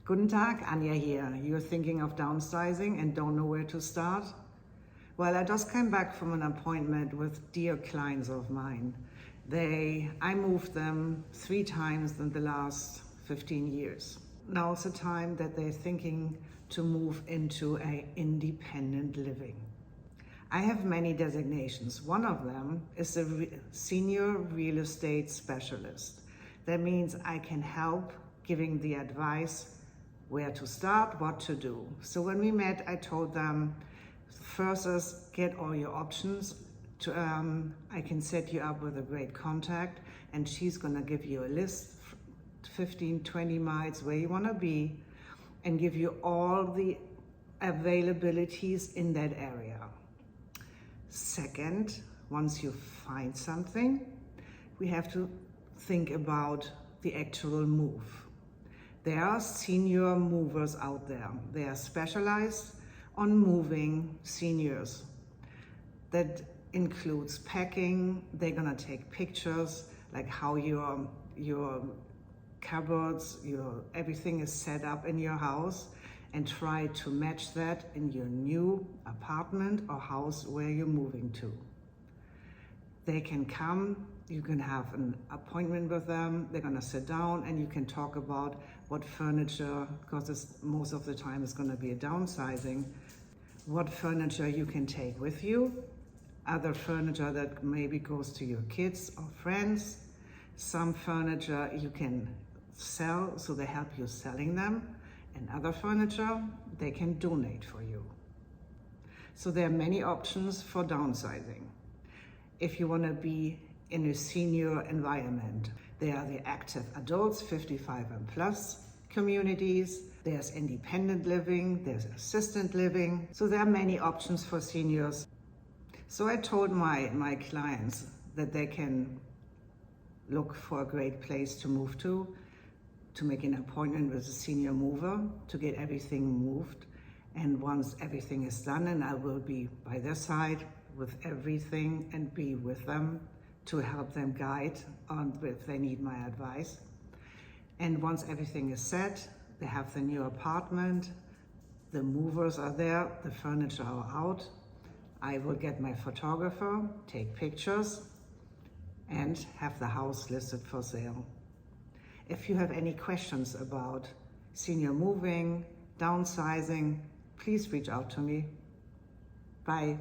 Guten Tag, Anja here. You're thinking of downsizing and don't know where to start? Well, I just came back from an appointment with dear clients of mine. I moved them 3 times in the last 15 years. Now it's the time that they're thinking to move into an independent living. I have many designations. One of them is a senior real estate specialist. That means I can help giving the advice where to start, what to do. So when we met, I told them, first is get all your options. I can set you up with a great contact, and she's gonna give you a list, 15, 20 miles where you wanna be, and give you all the availabilities in that area. Second, once you find something, we have to think about the actual move. There are senior movers out there. They are specialized on moving seniors. That includes packing. They're gonna take pictures, like how your cupboards, everything is set up in your house, and try to match that in your new apartment or house where you're moving to. They can come, you can have an appointment with them, they're gonna sit down and you can talk about what furniture, because most of the time it's gonna be a downsizing, what furniture you can take with you, other furniture that maybe goes to your kids or friends, some furniture you can sell, so they help you selling them, and other furniture they can donate for you. So there are many options for downsizing. If you want to be in a senior environment, there are the active adults, 55 and plus communities, there's independent living, there's assisted living. So there are many options for seniors. So I told my clients that they can look for a great place to move to make an appointment with a senior mover, to get everything moved. And once everything is done, and I will be by their side with everything and be with them to help them guide on if they need my advice. And once everything is set, they have the new apartment, the movers are there, the furniture are out. I will get my photographer, take pictures, and have the house listed for sale. If you have any questions about senior moving, downsizing, please reach out to me. Bye.